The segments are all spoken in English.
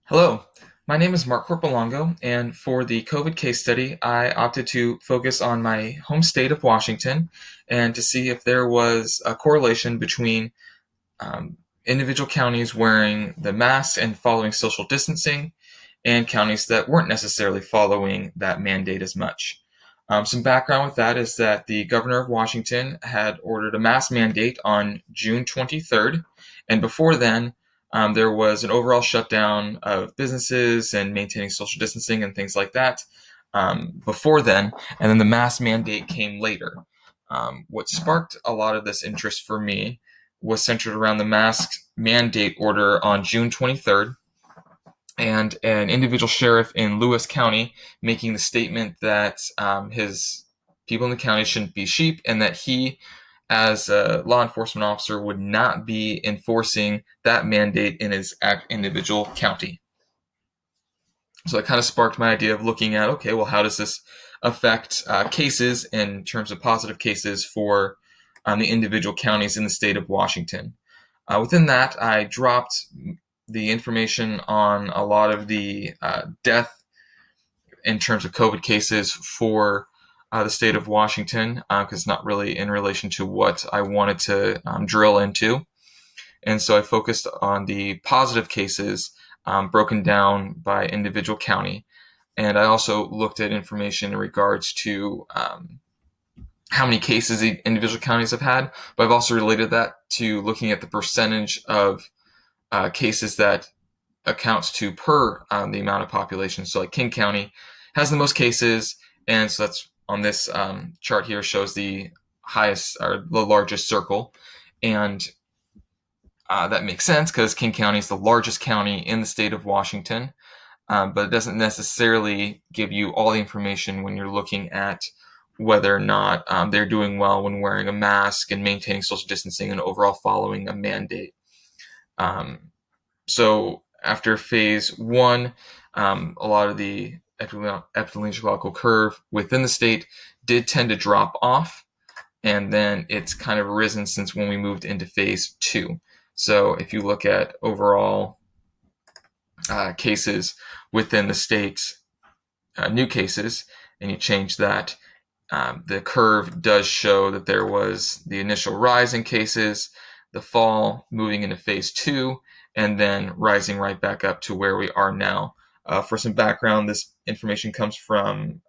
Hello, my name is Mark Corpolongo, and for the COVID case study, I opted to focus on my home state of Washington and to see if there was a correlation between um, individual counties wearing the mask and following social distancing and counties that weren't necessarily following that mandate as much. Some background with that is that the governor of Washington had ordered a mask mandate on June 23rd, and before then, there was an overall shutdown of businesses and maintaining social distancing and things like that before then, and then the mask mandate came later. What sparked a lot of this interest for me was centered around the mask mandate order on June 23rd and an individual sheriff in Lewis County making the statement that his people in the county shouldn't be sheep and that he, as a law enforcement officer, would not be enforcing that mandate in his individual county. So that kind of sparked my idea of looking at, okay, well, how does this affect cases in terms of positive cases for the individual counties in the state of Washington? Within that, I dropped the information on a lot of the death in terms of COVID cases for the state of Washington because it's not really in relation to what I wanted to drill into. And so I focused on the positive cases broken down by individual county. And I also looked at information in regards to how many cases the individual counties have had, but I've also related that to looking at the percentage of cases that accounts to per the amount of population. So like King County has the most cases, and so that's on this chart here shows the highest or the largest circle, and that makes sense because King County is the largest county in the state of Washington, but it doesn't necessarily give you all the information when you're looking at whether or not they're doing well when wearing a mask and maintaining social distancing and overall following a mandate. So after phase one, a lot of the epidemiological curve within the state did tend to drop off, and then it's kind of risen since when we moved into phase two. So if you look at overall cases within the state, new cases, and you change that, the curve does show that there was the initial rise in cases, the fall moving into phase two, and then rising right back up to where we are now. For some background, this information comes from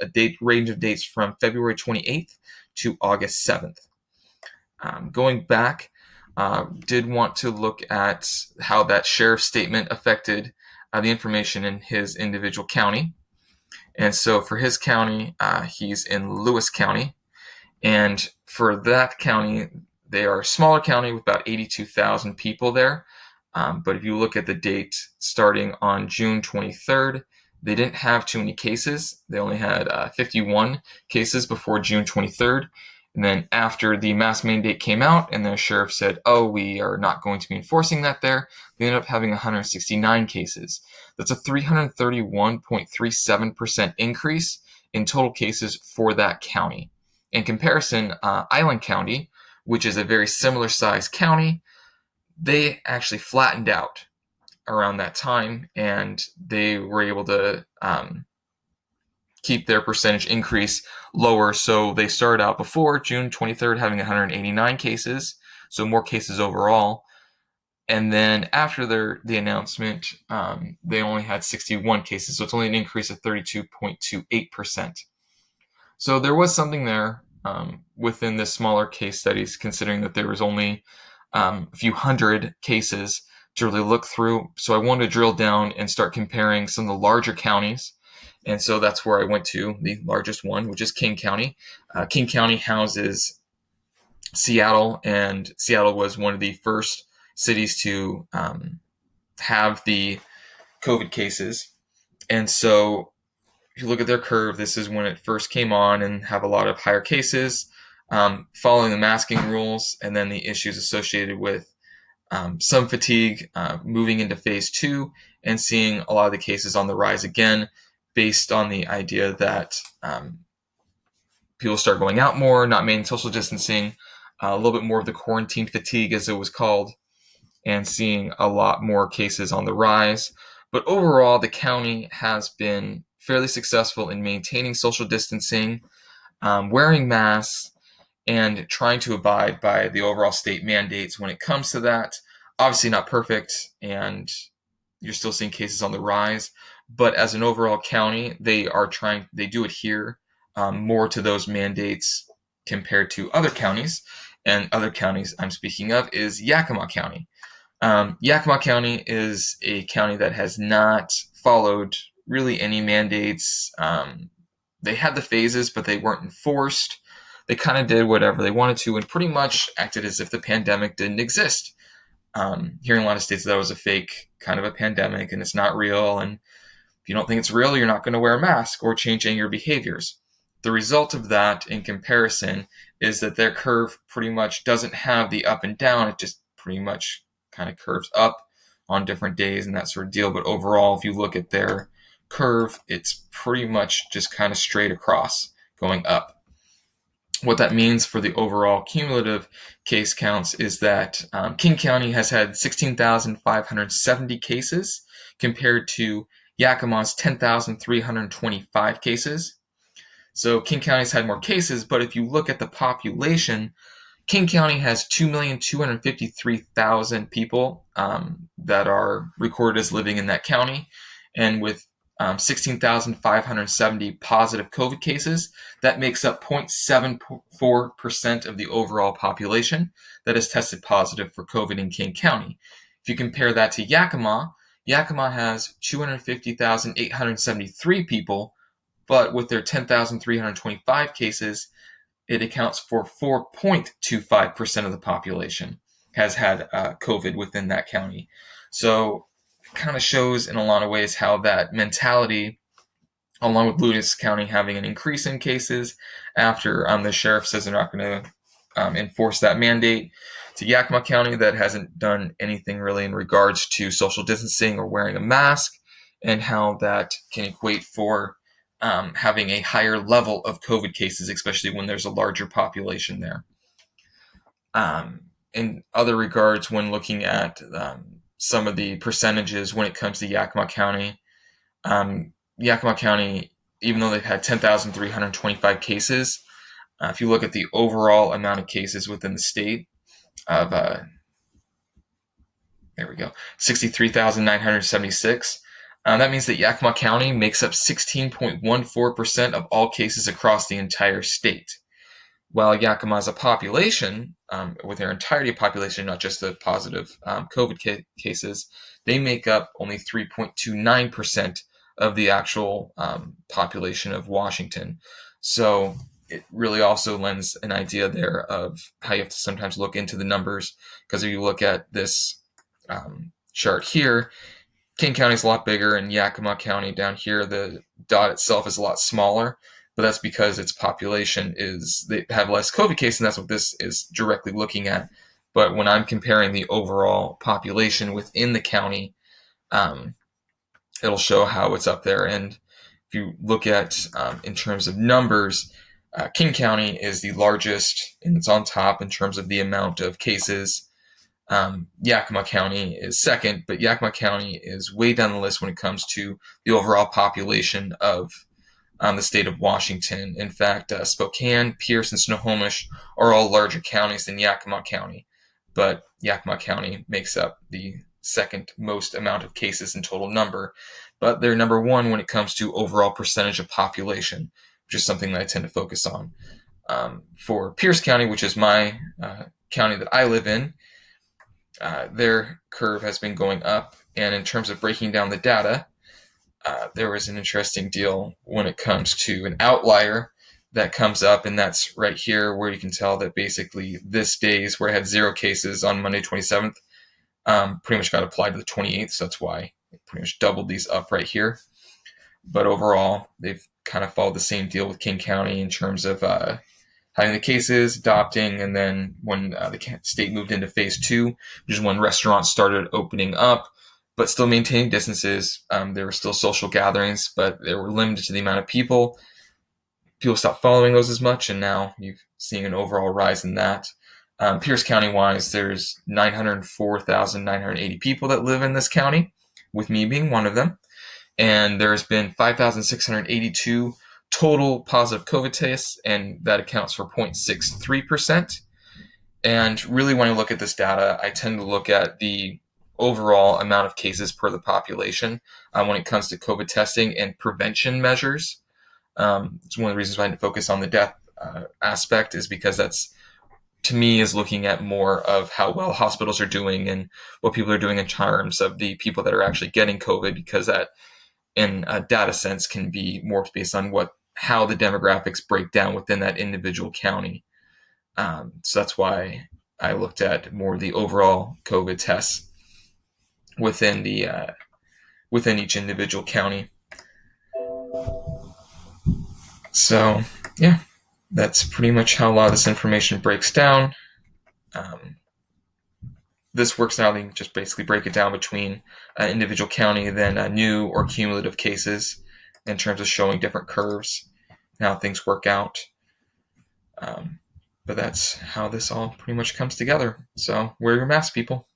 a date range of dates from February 28th to August 7th. Going back, did want to look at how that sheriff's statement affected the information in his individual county. And so for his county, he's in Lewis County. And for that county, they are a smaller county with about 82,000 people there. But if you look at the date starting on June 23rd, they didn't have too many cases. They only had 51 cases before June 23rd. And then after the mask mandate came out and the sheriff said, oh, we are not going to be enforcing that there, they ended up having 169 cases. That's a 331.37% increase in total cases for that county. In comparison, Island County, which is a very similar sized county, they actually flattened out around that time, and they were able to keep their percentage increase lower. So they started out before June 23rd having 189 cases, so more cases overall. And then after the announcement, they only had 61 cases, so it's only an increase of 32.28%. So there was something there within the smaller case studies, considering that there was only a few hundred cases to really look through. So I wanted to drill down and start comparing some of the larger counties. And so that's where I went to the largest one, which is King County. King County houses Seattle, and Seattle was one of the first cities to have the COVID cases. And so if you look at their curve, this is when it first came on and have a lot of higher cases, following the masking rules, and then the issues associated with some fatigue moving into phase two and seeing a lot of the cases on the rise again, based on the idea that people start going out more, not maintaining social distancing, a little bit more of the quarantine fatigue, as it was called, and seeing a lot more cases on the rise. But overall, the county has been fairly successful in maintaining social distancing, wearing masks, and trying to abide by the overall state mandates when it comes to that. Obviously, not perfect, and you're still seeing cases on the rise. But as an overall county, they do adhere more to those mandates compared to other counties. And other counties I'm speaking of is Yakima County. Yakima County is a county that has not followed really any mandates. They had the phases, but they weren't enforced. They kind of did whatever they wanted to and pretty much acted as if the pandemic didn't exist. Here in a lot of states, that was a fake kind of a pandemic and it's not real. And if you don't think it's real, you're not going to wear a mask or change any of your behaviors. The result of that, in comparison, is that their curve pretty much doesn't have the up and down. It just pretty much kind of curves up on different days and that sort of deal. But overall, if you look at their curve, it's pretty much just kind of straight across going up. What that means for the overall cumulative case counts is that King County has had 16,570 cases compared to Yakima's 10,325 cases. So King County's had more cases, but if you look at the population, King County has 2,253,000 people that are recorded as living in that county. And with 16,570 positive COVID cases, that makes up 0.74% of the overall population that is tested positive for COVID in King County. If you compare that to Yakima, Yakima has 250,873 people, but with their 10,325 cases, it accounts for 4.25% of the population has had COVID within that county. So it kind of shows in a lot of ways how that mentality, along with Lewis County having an increase in cases after the sheriff says they're not going to enforce that mandate, to Yakima County that hasn't done anything really in regards to social distancing or wearing a mask, and how that can equate for having a higher level of COVID cases, especially when there's a larger population there. In other regards, when looking at some of the percentages when it comes to Yakima County, Yakima County, even though they've had 10,325 cases, if you look at the overall amount of cases within the state of, 63,976, that means that Yakima County makes up 16.14% of all cases across the entire state. While Yakima as a population, with their entirety of population, not just the positive COVID cases, they make up only 3.29% of the actual population of Washington. So it really also lends an idea there of how you have to sometimes look into the numbers, because if you look at this chart here, King County is a lot bigger, and Yakima County down here, the dot itself is a lot smaller, but that's because its population they have less COVID cases, and that's what this is directly looking at. But when I'm comparing the overall population within the county, it'll show how it's up there. And if you look at in terms of numbers, King County is the largest, and it's on top in terms of the amount of cases. Yakima County is second, but Yakima County is way down the list when it comes to the overall population of the state of Washington. In fact, Spokane, Pierce, and Snohomish are all larger counties than Yakima County, but Yakima County makes up the second most amount of cases in total number. But they're number one when it comes to overall percentage of population, which is something that I tend to focus on. For Pierce County, which is my county that I live in, their curve has been going up. And in terms of breaking down the data, there was an interesting deal when it comes to an outlier that comes up, and that's right here, where you can tell that basically this days where I had 0 cases on Monday 27th pretty much got applied to the 28th, so that's why it pretty much doubled these up right here. But overall, they've kind of followed the same deal with King County in terms of having the cases, adopting, and then when the state moved into phase 2, which is when restaurants started opening up, but still maintaining distances. There were still social gatherings, but they were limited to the amount of people. People stopped following those as much, and now you're seeing an overall rise in that. Pierce County-wise, there's 904,980 people that live in this county. with me being one of them. And there's been 5,682 total positive COVID tests, and that accounts for 0.63%. And really, when I look at this data, I tend to look at the overall amount of cases per the population when it comes to COVID testing and prevention measures. It's one of the reasons why I didn't focus on the death aspect, is because that's, to me, is looking at more of how well hospitals are doing and what people are doing in terms of the people that are actually getting COVID, because that, in a data sense, can be more based on how the demographics break down within that individual county. So that's why I looked at more the overall COVID tests within within each individual county. So yeah, that's pretty much how a lot of this information breaks down. Um, this works now. They can just basically break it down between individual county and then new or cumulative cases in terms of showing different curves and how things work out. But that's how this all pretty much comes together. So wear your mask, people.